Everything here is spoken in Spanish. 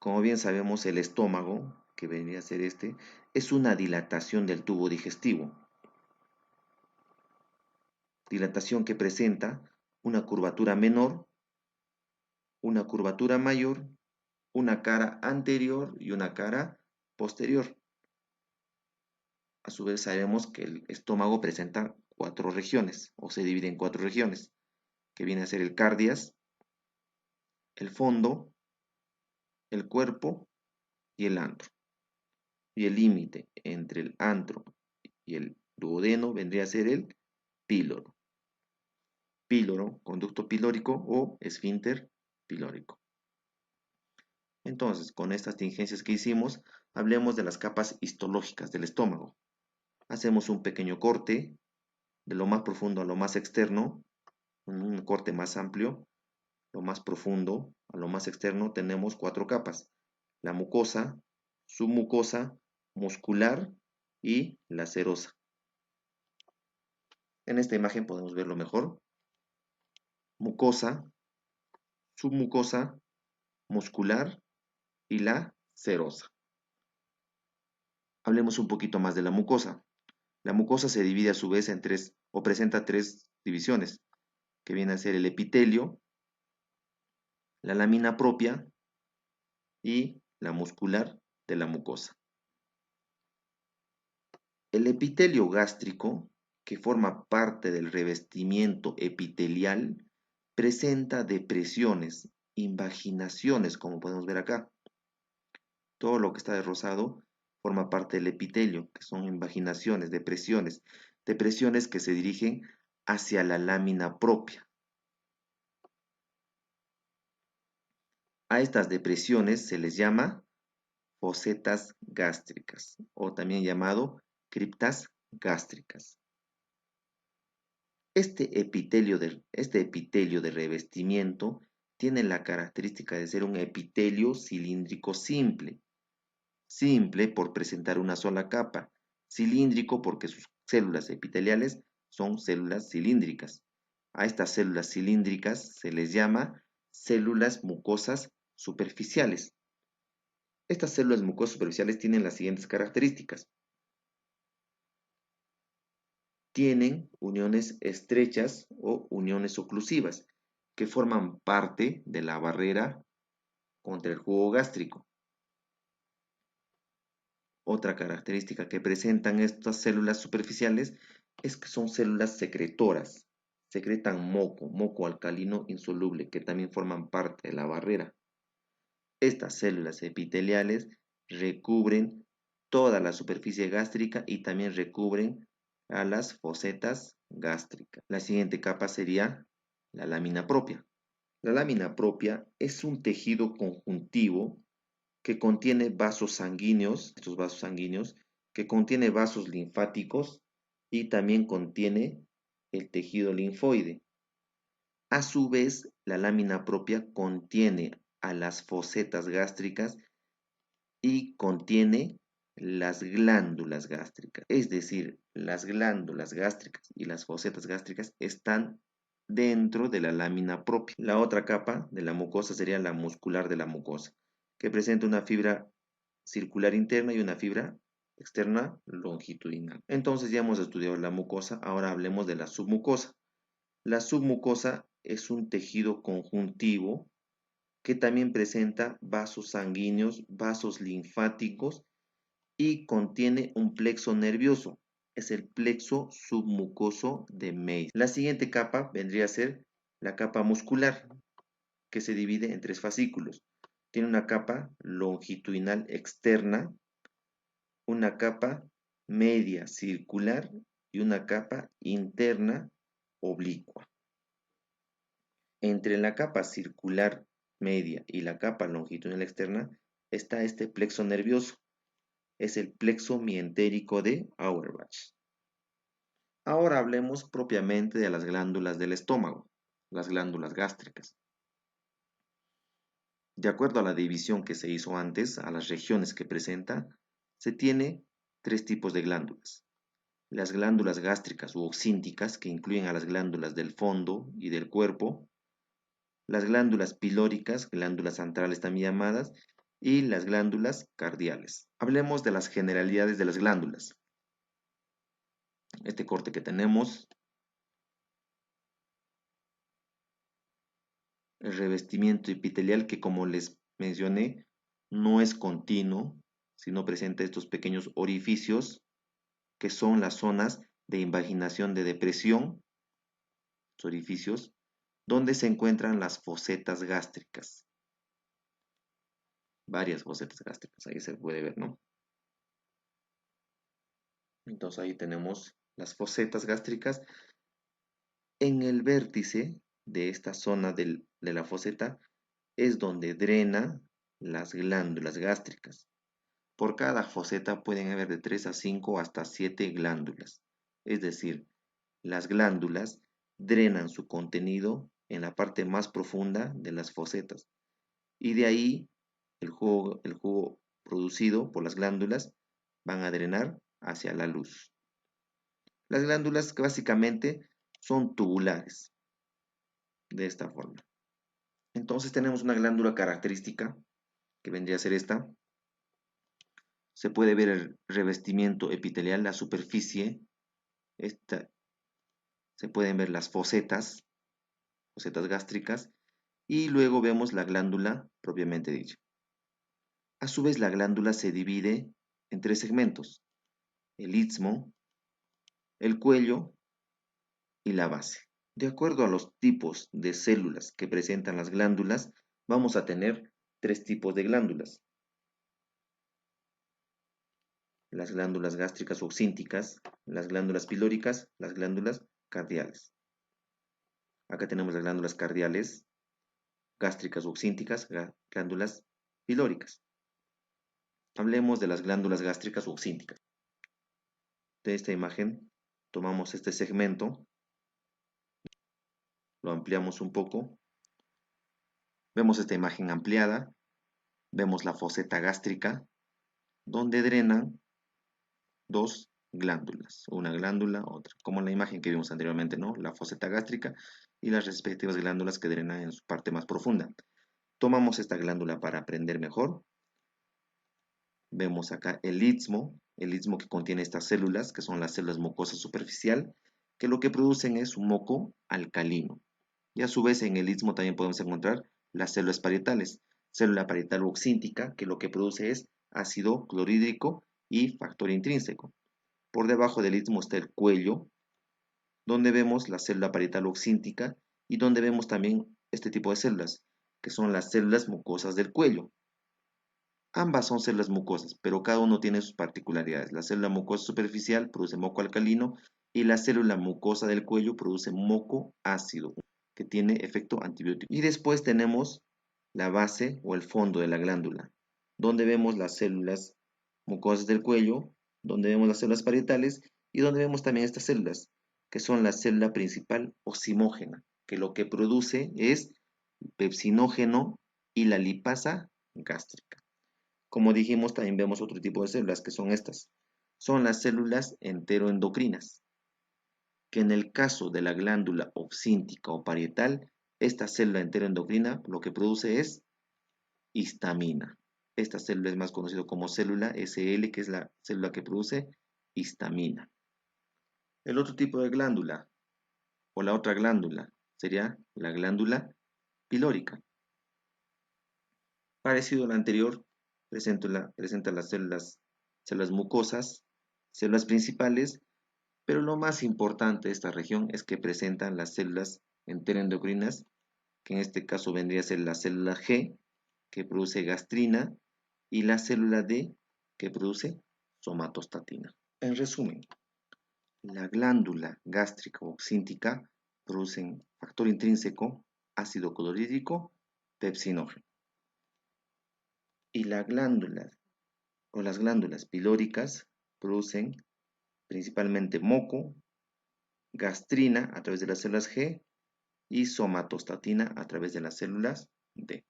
Como bien sabemos, el estómago, que vendría a ser es una dilatación del tubo digestivo. Dilatación que presenta una curvatura menor, una curvatura mayor, una cara anterior y una cara posterior. A su vez sabemos que el estómago presenta 4 regiones, o se divide en 4 regiones, que viene a ser el cardias, el fondo, el cuerpo y el antro. Y el límite entre el antro y el duodeno vendría a ser el píloro. Píloro, conducto pilórico o esfínter pilórico. Entonces, con estas tingencias que hicimos, hablemos de las capas histológicas del estómago. Hacemos un pequeño corte, de lo más profundo a lo más externo, un corte más amplio, lo más profundo a lo más externo tenemos 4 capas: la mucosa, submucosa, muscular y la serosa. En esta imagen podemos verlo mejor: mucosa, submucosa, muscular y la serosa. Hablemos un poquito más de la mucosa. La mucosa se divide a su vez en o presenta 3 divisiones, que viene a ser el epitelio, la lámina propia y la muscular de la mucosa. El epitelio gástrico, que forma parte del revestimiento epitelial, presenta depresiones, invaginaciones, como podemos ver acá. Todo lo que está de rosado forma parte del epitelio, que son invaginaciones, depresiones que se dirigen hacia la lámina propia. A estas depresiones se les llama fosetas gástricas, o también llamado criptas gástricas. Este epitelio de revestimiento tiene la característica de ser un epitelio cilíndrico simple. Simple por presentar una sola capa, cilíndrico porque sus células epiteliales son células cilíndricas. A estas células cilíndricas se les llama células mucosas superficiales. Estas células mucosas superficiales tienen las siguientes características. Tienen uniones estrechas o uniones oclusivas, que forman parte de la barrera contra el jugo gástrico. Otra característica que presentan estas células superficiales es que son células secretoras. Secretan moco alcalino insoluble, que también forman parte de la barrera. Estas células epiteliales recubren toda la superficie gástrica y también recubren a las fosetas gástricas. La siguiente capa sería la lámina propia. La lámina propia es un tejido conjuntivo que contiene vasos sanguíneos, estos vasos sanguíneos, que contiene vasos linfáticos y también contiene el tejido linfoide. A su vez, la lámina propia contiene a las fosetas gástricas y contiene las glándulas gástricas. Es decir, las glándulas gástricas y las fosetas gástricas están dentro de la lámina propia. La otra capa de la mucosa sería la muscular de la mucosa, que presenta una fibra circular interna y una fibra externa longitudinal. Entonces ya hemos estudiado la mucosa, ahora hablemos de la submucosa. La submucosa es un tejido conjuntivo que también presenta vasos sanguíneos, vasos linfáticos y contiene un plexo nervioso. Es el plexo submucoso de May. La siguiente capa vendría a ser la capa muscular, que se divide en 3 fascículos. Tiene una capa longitudinal externa, una capa media circular y una capa interna oblicua. Entre la capa circular media y la capa longitudinal externa está este plexo nervioso. Es el plexo mientérico de Auerbach. Ahora hablemos propiamente de las glándulas del estómago, las glándulas gástricas. De acuerdo a la división que se hizo antes, a las regiones que presenta, se tiene 3 tipos de glándulas. Las glándulas gástricas u oxínticas, que incluyen a las glándulas del fondo y del cuerpo, las glándulas pilóricas, glándulas antrales también llamadas, y las glándulas cardiales. Hablemos de las generalidades de las glándulas. Este corte que tenemos, el revestimiento epitelial que, como les mencioné, no es continuo, sino presenta estos pequeños orificios que son las zonas de invaginación de depresión, orificios, donde se encuentran las fosetas gástricas. Varias fosetas gástricas, ahí se puede ver, ¿no? Entonces ahí tenemos las fosetas gástricas. En el vértice de esta zona de la foseta es donde drena las glándulas gástricas. Por cada foseta pueden haber de 3 a 5 hasta 7 glándulas. Es decir, las glándulas drenan su contenido en la parte más profunda de las fosetas. Y de ahí el jugo producido por las glándulas van a drenar hacia la luz. Las glándulas básicamente son tubulares, de esta forma. Entonces tenemos una glándula característica, que vendría a ser esta. Se puede ver el revestimiento epitelial, la superficie. Se pueden ver las fosetas gástricas, y luego vemos la glándula propiamente dicha. A su vez, la glándula se divide en 3 segmentos: el istmo, el cuello y la base. De acuerdo a los tipos de células que presentan las glándulas, vamos a tener 3 tipos de glándulas: las glándulas gástricas o oxínticas, las glándulas pilóricas, las glándulas cardiales. Acá tenemos las glándulas cardiales, gástricas o oxínticas, glándulas pilóricas. Hablemos de las glándulas gástricas o oxínticas. De esta imagen tomamos este segmento, lo ampliamos un poco, vemos esta imagen ampliada, vemos la foseta gástrica, donde drenan 2 glándulas, una glándula, otra, como en la imagen que vimos anteriormente, ¿no? La foseta gástrica y las respectivas glándulas que drenan en su parte más profunda. Tomamos esta glándula para aprender mejor. Vemos acá el istmo que contiene estas células, que son las células mucosas superficial, que lo que producen es un moco alcalino. Y a su vez en el istmo también podemos encontrar las células parietales, célula parietal oxíntica, que lo que produce es ácido clorhídrico y factor intrínseco. Por debajo del istmo está el cuello, donde vemos la célula parietal oxíntica y donde vemos también este tipo de células, que son las células mucosas del cuello. Ambas son células mucosas, pero cada uno tiene sus particularidades. La célula mucosa superficial produce moco alcalino y la célula mucosa del cuello produce moco ácido, que tiene efecto antibiótico. Y después tenemos la base o el fondo de la glándula, donde vemos las células mucosas del cuello, donde vemos las células parietales y donde vemos también estas células, que son la célula principal oximógena, que lo que produce es pepsinógeno y la lipasa gástrica. Como dijimos, también vemos otro tipo de células, que son estas. Son las células enteroendocrinas, que en el caso de la glándula oxíntica o parietal, esta célula enteroendocrina lo que produce es histamina. Esta célula es más conocida como célula SL, que es la célula que produce histamina. El otro tipo de glándula, o la otra glándula, sería la glándula pilórica. Parecido a la anterior, presenta las células mucosas, células principales, pero lo más importante de esta región es que presentan las células enteroendocrinas, que en este caso vendría a ser la célula G, que produce gastrina, y la célula D, que produce somatostatina. En resumen, la glándula gástrica o oxíntica producen factor intrínseco, ácido clorhídrico, pepsinógeno. Y la glándula o las glándulas pilóricas producen principalmente moco, gastrina a través de las células G y somatostatina a través de las células D.